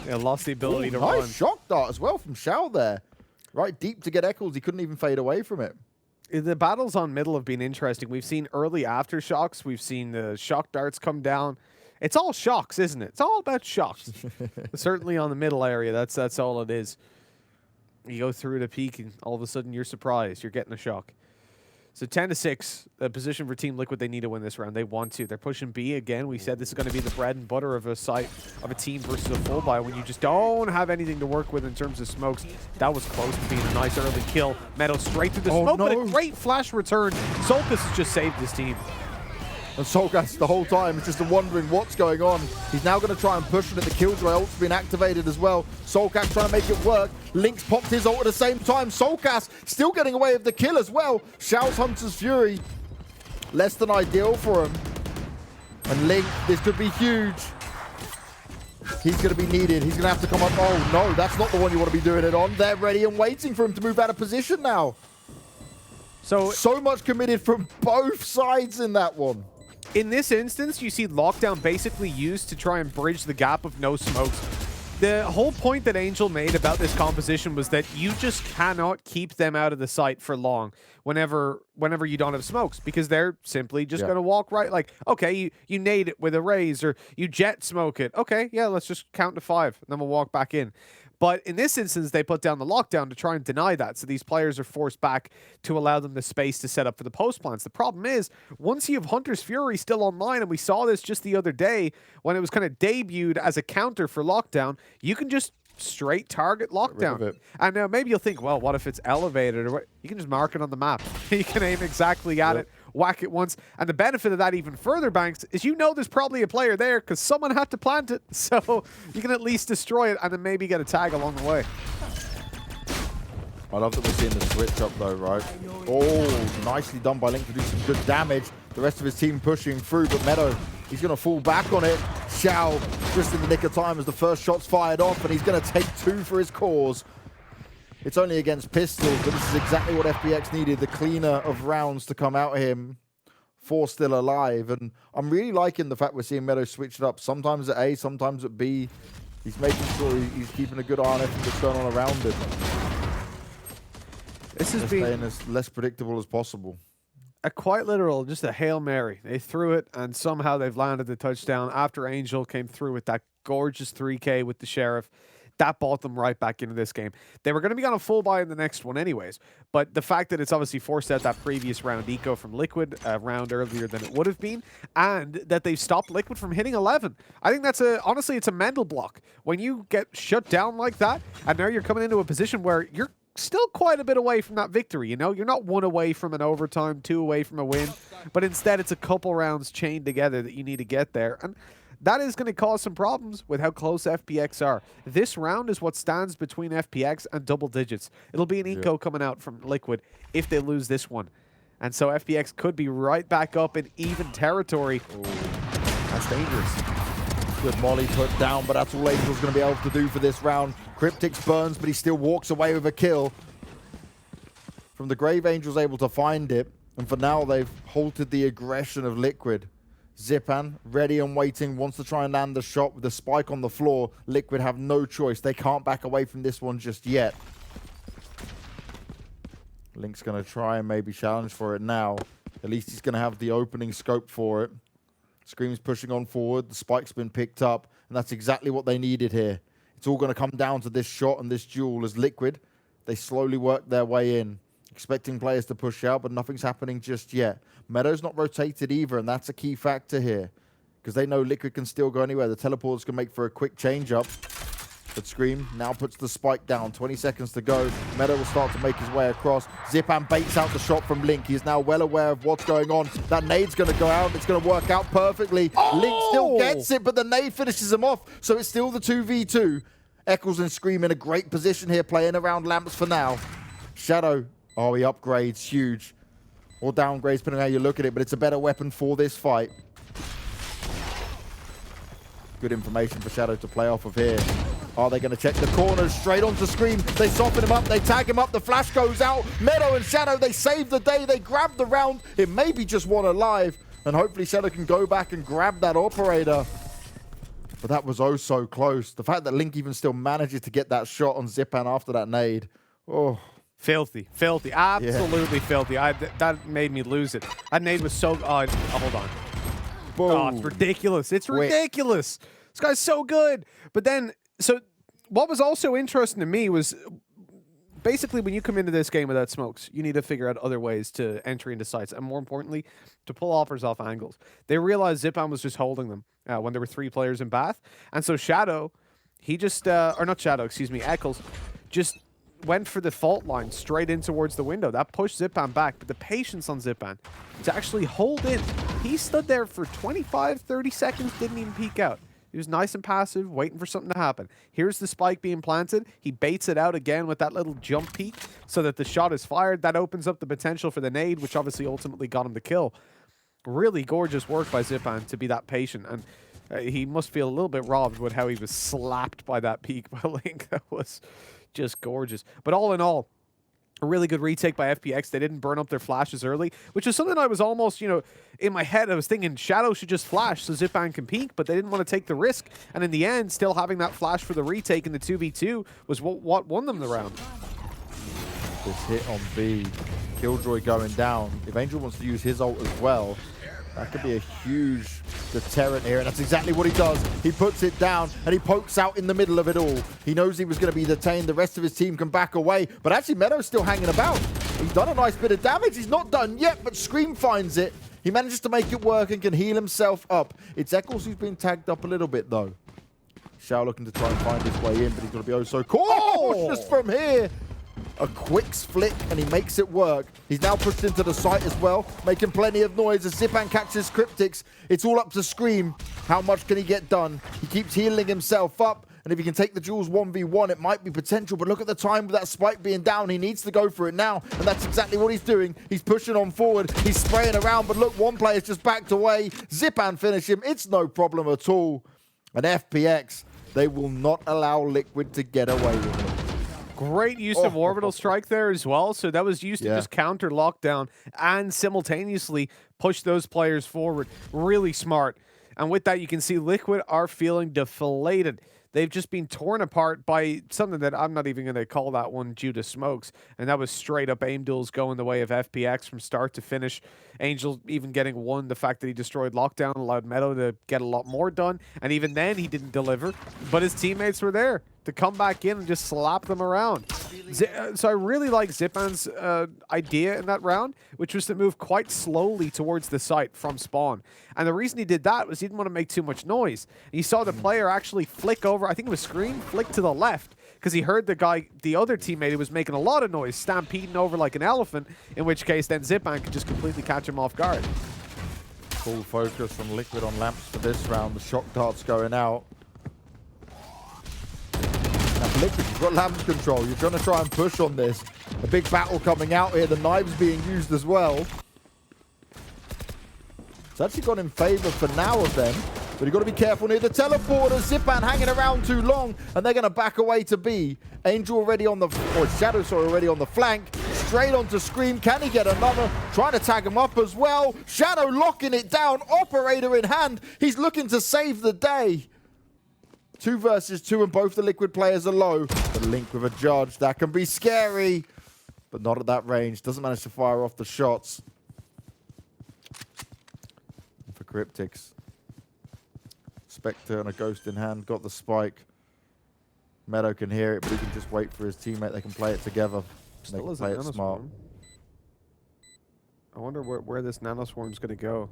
Yeah, lost the ability to run. Nice shock dart as well from Shao there. Right deep to get Eccles. He couldn't even fade away from it. The battles on middle have been interesting. We've seen early aftershocks. We've seen the shock darts come down. It's all shocks, isn't it? It's all about shocks. Certainly on the middle area, that's all it is. You go through the peak, and all of a sudden you're surprised. You're getting a shock. So 10-6, a position for Team Liquid. They need to win this round. They want to. They're pushing B again. We said this is going to be the bread and butter of a team versus a full buy when you just don't have anything to work with in terms of smokes. That was close to being a nice early kill. Meddo straight through the smoke, but a great flash return. soulcas has just saved his team. And soulcas the whole time is just wondering what's going on. He's now going to try and push it. The Killjoy ult's been activated as well. soulcas trying to make it work. Link's popped his ult at the same time. soulcas still getting away with the kill as well. Shao's Hunter's Fury, less than ideal for him. And Link, this could be huge. He's going to be needed. He's going to have to come up. Oh, no, that's not the one you want to be doing it on. They're ready and waiting for him to move out of position now. So much committed from both sides in that one. In this instance, you see Lockdown basically used to try and bridge the gap of no smokes. The whole point that Angel made about this composition was that you just cannot keep them out of the sight for long whenever you don't have smokes, because they're simply just going to walk right. Like, okay, you nade it with a Raze, or you Jett smoke it. Okay, yeah, let's just count to 5, and then we'll walk back in. But in this instance, they put down the lockdown to try and deny that. So these players are forced back to allow them the space to set up for the post plants. The problem is, once you have Hunter's Fury still online, and we saw this just the other day when it was kind of debuted as a counter for lockdown, you can just straight target lockdown. And now maybe you'll think, well, what if it's elevated? Or what? You can just mark it on the map. You can aim exactly at it, whack it once. And the benefit of that even further, Banks, is you know there's probably a player there because someone had to plant it. So you can at least destroy it and then maybe get a tag along the way. I love that we're seeing the switch up though, right? Oh, nicely done by Link to do some good damage. The rest of his team pushing through, but Meddo, he's going to fall back on it. Shao, just in the nick of time as the first shot's fired off, and he's going to take 2 for his cause. It's only against pistols, but this is exactly what FPX needed, the cleaner of rounds to come out him. 4 still alive, and I'm really liking the fact we're seeing Meddo switch it up. Sometimes at A, sometimes at B. He's making sure he's keeping a good eye on everything that's going on around him. This has been as less predictable as possible. A quite literal, just a Hail Mary. They threw it, and somehow they've landed the touchdown after Angel came through with that gorgeous 3K with the Sheriff. That brought them right back into this game. They were going to be on a full buy in the next one anyways, but the fact that it's obviously forced out that previous round eco from Liquid a round earlier than it would have been, and that they've stopped Liquid from hitting 11. I think that's honestly, it's a mental block. When you get shut down like that, and now you're coming into a position where you're still quite a bit away from that victory, you know? You're not 1 away from an overtime, 2 away from a win, but instead it's a couple rounds chained together that you need to get there. And that is going to cause some problems with how close FPX are. This round is what stands between FPX and double digits. It'll be an eco coming out from Liquid if they lose this one. And so FPX could be right back up in even territory. Ooh, that's dangerous. Good molly put down, but that's all Angel's going to be able to do for this round. Kryptix burns, but he still walks away with a kill. From the grave, Angel's able to find it, and for now they've halted the aggression of Liquid. Zyppaan, ready and waiting, wants to try and land the shot with the spike on the floor. Liquid have no choice. They can't back away from this one just yet. Link's going to try and maybe challenge for it now. At least he's going to have the opening scope for it. Scream's pushing on forward. The spike's been picked up, and that's exactly what they needed here. It's all going to come down to this shot and this duel as Liquid, they slowly work their way in, expecting players to push out, but nothing's happening just yet. Meddo's not rotated either, and that's a key factor here, because they know Liquid can still go anywhere. The teleporters can make for a quick change-up. But Scream now puts the spike down. 20 seconds to go. Meddo will start to make his way across. Zyppaan baits out the shot from Link. He is now well aware of what's going on. That nade's going to go out. It's going to work out perfectly. Oh! Link still gets it, but the nade finishes him off. So it's still the 2v2. Eccles and Scream in a great position here, playing around lamps for now. Shadow, oh, he upgrades, huge. Or downgrades, depending on how you look at it, but it's a better weapon for this fight. Good information for Shadow to play off of here. Are they going to check the corners? Straight onto Scream. They soften him up. They tag him up. The flash goes out. Meddo and Shadow, they save the day. They grab the round. It may be just one alive. And hopefully Shadow can go back and grab that operator. But that was oh so close. The fact that Link even still manages to get that shot on Zyppaan after that nade. Oh. Filthy. Filthy. Absolutely filthy. That made me lose it. That nade was so... Oh, hold on. Boom. Oh, it's ridiculous. It's ridiculous. This guy's so good. But then... So what was also interesting to me was basically when you come into this game without smokes, you need to figure out other ways to enter into sites, and more importantly, to pull offers off angles. They realized Zyppaan was just holding them when there were 3 players in Bath, and so Shadow, he just, or not Shadow, excuse me, Eccles, just went for the fault line straight in towards the window. That pushed Zyppaan back, but the patience on Zyppaan to actually hold in he stood there for 25, 30 seconds, didn't even peek out. He was nice and passive, waiting for something to happen. Here's the spike being planted. He baits it out again with that little jump peek so that the shot is fired. That opens up the potential for the nade, which obviously ultimately got him the kill. Really gorgeous work by Zyppaan to be that patient. And he must feel a little bit robbed with how he was slapped by that peek by Link. That was just gorgeous. But all in all, a really good retake by FPX. They didn't burn up their flashes early, which is something I was almost, you know, in my head, I was thinking Shadow should just flash so Zyppaan can peek, but they didn't want to take the risk. And in the end, still having that flash for the retake in the 2v2 was what won them the round. This hit on B, Killjoy going down. If Angel wants to use his ult as well, that could be a huge deterrent here, and that's exactly what he does. He puts it down, and he pokes out in the middle of it all. He knows he was going to be detained. The rest of his team can back away, but actually Meddo's still hanging about. He's done a nice bit of damage. He's not done yet, but Scream finds it. He manages to make it work and can heal himself up. It's Eccles who's been tagged up a little bit, though. Shao looking to try and find his way in, but he's going to be oh so cautious from here. A quick flick, and he makes it work. He's now pushed into the site as well, making plenty of noise as Zyppaan catches Kryptix. It's all up to Scream. How much can he get done? He keeps healing himself up, and if he can take the Jules 1v1, it might be potential, but look at the time with that spike being down. He needs to go for it now, and that's exactly what he's doing. He's pushing on forward. He's spraying around, but look, one player's just backed away. Zyppaan finish him. It's no problem at all. And FPX, they will not allow Liquid to get away with it. Great use of orbital strike there as well. So that was used to just counter lockdown and simultaneously push those players forward. Really smart. And with that, you can see Liquid are feeling deflated. They've just been torn apart by something that I'm not even going to call that one due to smokes. And that was straight up aim duels going the way of FPX from start to finish. Angel even getting one. The fact that he destroyed lockdown allowed Meddo to get a lot more done. And even then, he didn't deliver. But his teammates were there to come back in and just slap them around. So I really like Zyppaan's idea in that round, which was to move quite slowly towards the site from spawn. And the reason he did that was he didn't want to make too much noise. And you saw the player actually flick over, I think it was Scream, flick to the left, because he heard the other teammate who was making a lot of noise, stampeding over like an elephant, in which case then Zyppaan could just completely catch him off guard. Full focus from Liquid on lamps for this round. The shock dart's going out. Liquid, you've got lamp control. You're going to try and push on this. A big battle coming out here. The knives being used as well. It's actually gone in favor for now of them. But you've got to be careful near the teleporter. Zyppaan hanging around too long. And they're going to back away to B. Angel already on the... Or Shadow, sorry, already on the flank. Straight onto Scream. Can he get another? Trying to tag him up as well. Shadow locking it down. Operator in hand. He's looking to save the day. 2 versus 2, and both the Liquid players are low. The Link with a judge. That can be scary, but not at that range. Doesn't manage to fire off the shots. And for Kryptix. Spectre and a Ghost in hand. Got the spike. Meddo can hear it, but he can just wait for his teammate. They can play it together. They can play it smart. I wonder where this nanoswarm's going to go.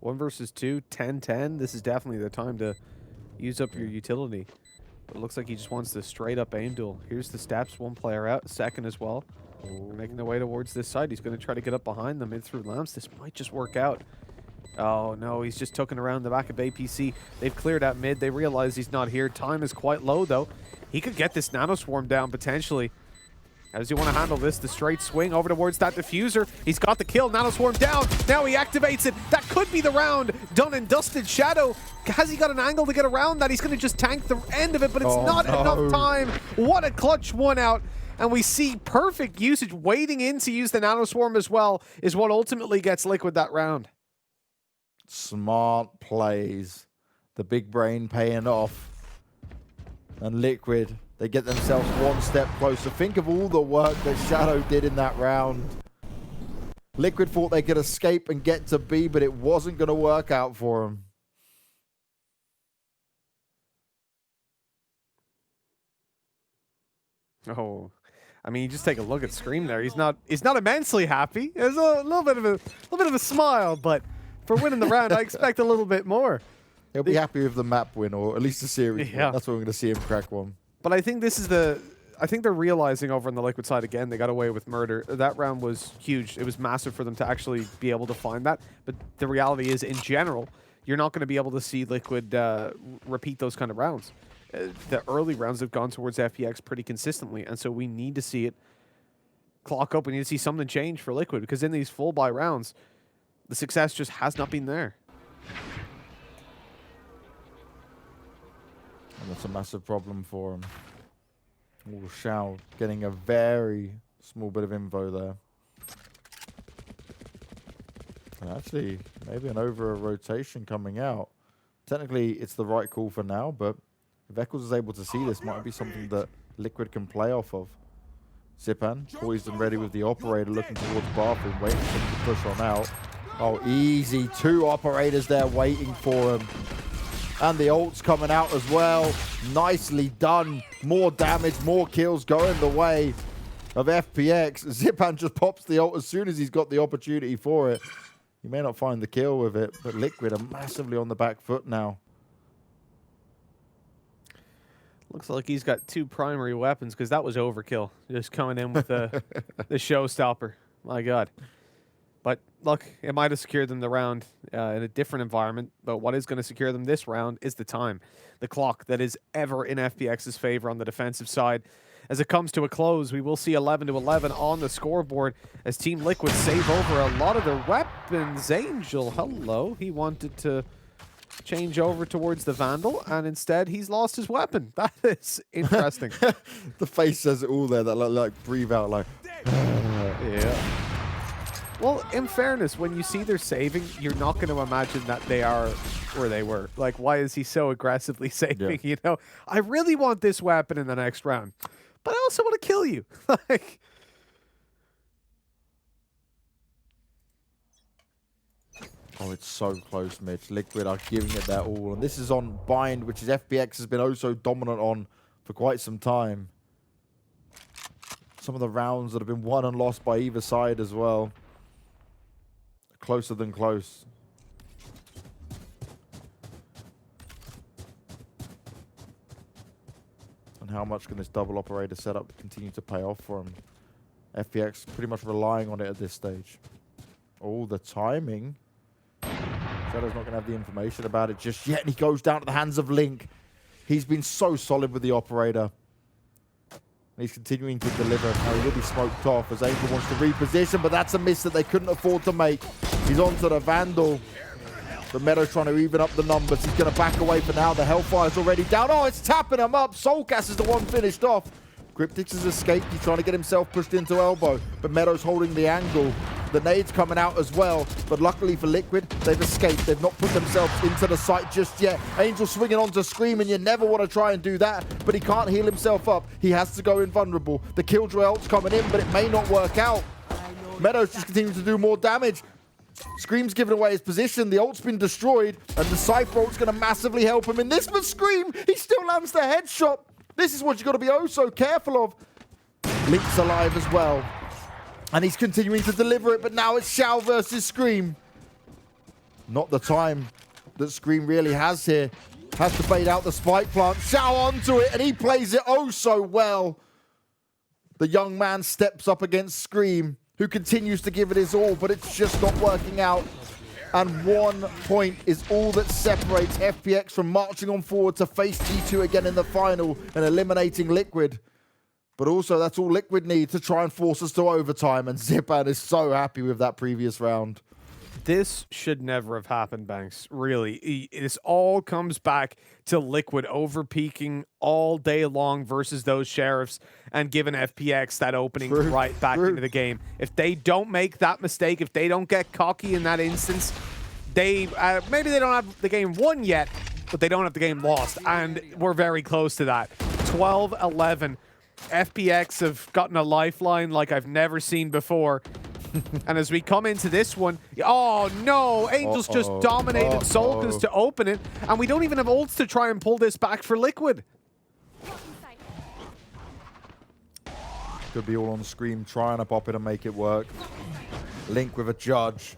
1 versus 2, 10-10. This is definitely the time to use up your utility. It looks like he just wants the straight up aim duel. Here's the steps, 1 player out, 2nd as well. Making their way towards this side. He's going to try to get up behind them in through lamps. This might just work out. Oh no, he's just tucking around the back of APC. They've cleared out mid. They realize he's not here. Time is quite low though. He could get this nanoswarm down potentially. How does he want to handle this? The straight swing over towards that diffuser. He's got the kill. Nanoswarm down. Now he activates it. That could be the round. Done and dusted. Shadow, has he got an angle to get around that? He's going to just tank the end of it, but it's not enough time. What a clutch 1 out. And we see perfect usage. Waiting in to use the nanoswarm as well is what ultimately gets Liquid that round. Smart plays. The big brain paying off. And Liquid, they get themselves 1 step closer. Think of all the work that Shadow did in that round. Liquid thought they could escape and get to B, but it wasn't going to work out for them. Oh, I mean, you just take a look at Scream there. He's not immensely happy. There's a little bit of a smile, but for winning the round, I expect a little bit more. He'll be happy with the map win, or at least the series win. That's what we're going to see him crack one. But I think this is the I think they're realizing over on the Liquid side again, they got away with murder. That round was huge. It was massive for them to actually be able to find that. But the reality is, in general, you're not going to be able to see Liquid repeat those kind of rounds. The early rounds have gone towards FPX pretty consistently, and so we need to see it clock up. We need to see something change for Liquid, because in these full buy rounds, the success just has not been there. And that's a massive problem for him. Shao getting a very small bit of info there. And actually, maybe an over a rotation coming out. Technically, it's the right call for now, but if Eccles is able to see this, might be something that Liquid can play off of. Zyppaan, poised and ready with the operator, looking towards bathroom, waiting for him to push on out. Oh, easy. 2 operators there waiting for him. And the ult's coming out as well. Nicely done. More damage, more kills going the way of FPX. Zyppaan just pops the ult as soon as he's got the opportunity for it. He may not find the kill with it, but Liquid are massively on the back foot now. Looks like he's got 2 primary weapons, because that was overkill. Just coming in with the showstopper. My God. But look, it might have secured them the round in a different environment, but what is going to secure them this round is the time. The clock that is ever in FPX's favor on the defensive side. As it comes to a close, we will see 11-11 on the scoreboard as Team Liquid save over a lot of their weapons. Angel, hello. He wanted to change over towards the Vandal, and instead he's lost his weapon. That is interesting. The face says it all there, that like breathe out like... yeah. Well, in fairness, when you see they're saving, you're not going to imagine that they are where they were. Like, why is he so aggressively saving? Yeah. You know, I really want this weapon in the next round, but I also want to kill you. Like, oh, it's so close, Mitch. Liquid are giving it their all. And this is on Bind, which is FPX has been oh so dominant on for quite some time. Some of the rounds that have been won and lost by either side as well. Closer than close. And how much can this double operator setup continue to pay off for him? FPX pretty much relying on it at this stage. Oh, the timing. Shadow's not going to have the information about it just yet. And he goes down to the hands of Link. He's been so solid with the operator. And he's continuing to deliver. Now he will be smoked off as Angel wants to reposition, but that's a miss that they couldn't afford to make. He's onto the Vandal. But Meddo trying to even up the numbers. He's going to back away for now. The Hellfire's already down. Oh, it's tapping him up. soulcas is the one finished off. Kryptix has escaped. He's trying to get himself pushed into elbow. But Meddo's holding the angle. The nade's coming out as well. But luckily for Liquid, they've escaped. They've not put themselves into the site just yet. Angel swinging onto Scream, and you never want to try and do that. But he can't heal himself up. He has to go invulnerable. The Killjoy ult's coming in, but it may not work out. Meddo's just continuing to do more damage. Scream's giving away his position. The ult's been destroyed. And the Cypher ult's going to massively help him in this. But Scream, he still lands the headshot. This is what you've got to be oh so careful of. Link's alive as well. And he's continuing to deliver it, but now it's Shao versus Scream. Not the time that Scream really has here. Has to bait out the spike plant. Shao onto it, and he plays it oh so well. The young man steps up against Scream, who continues to give it his all, but it's just not working out. And 1 point is all that separates FPX from marching on forward to face G2 again in the final and eliminating Liquid. But also, that's all Liquid need to try and force us to overtime. And Zyppaan is so happy with that previous round. This should never have happened, Banks. Really. This all comes back to Liquid over-peaking all day long versus those Sheriffs and giving FPX that opening right back into the game. If they don't make that mistake, if they don't get cocky in that instance, they maybe they don't have the game won yet, but they don't have the game lost. And we're very close to that. 12-11. FPX have gotten a lifeline like I've never seen before. And as we come into this one, oh no, Angel's just dominated soulcas to open it, and we don't even have ults to try and pull this back for Liquid. Could be all on Scream trying to pop it and make it work. Link with a judge.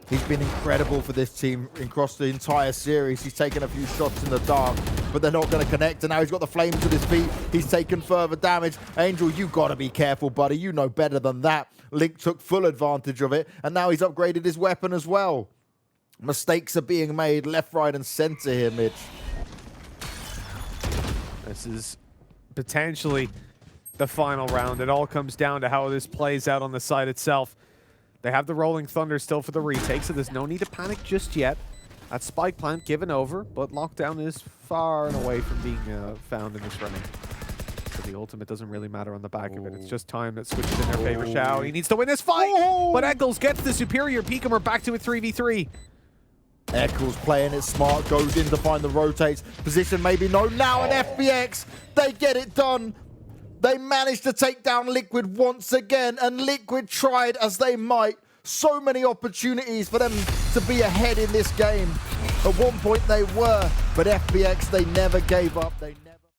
He's been incredible for this team across the entire series. He's taken a few shots in the dark, but they're not going to connect. And now he's got the flames at his feet. He's taken further damage. Angel, you got to be careful, buddy. You know better than that. Link took full advantage of it, and now he's upgraded his weapon as well. Mistakes are being made left, right, and center here, Mitch. This is potentially the final round. It all comes down to how this plays out on the side itself. They have the Rolling Thunder still for the retake, so there's no need to panic just yet. That spike plant given over, but lockdown is far and away from being found in this running. So the ultimate doesn't really matter on the back of it. It's just time that switches in their favor. Shao, he needs to win this fight, but Eccles gets the superior peek, and we're back to a 3v3. Eccles playing it smart, goes in to find the rotates. Position maybe no. Now an FPX, they get it done. They managed to take down Liquid once again, and Liquid tried as they might. So many opportunities for them to be ahead in this game. At one point they were, but FPX, they never gave up.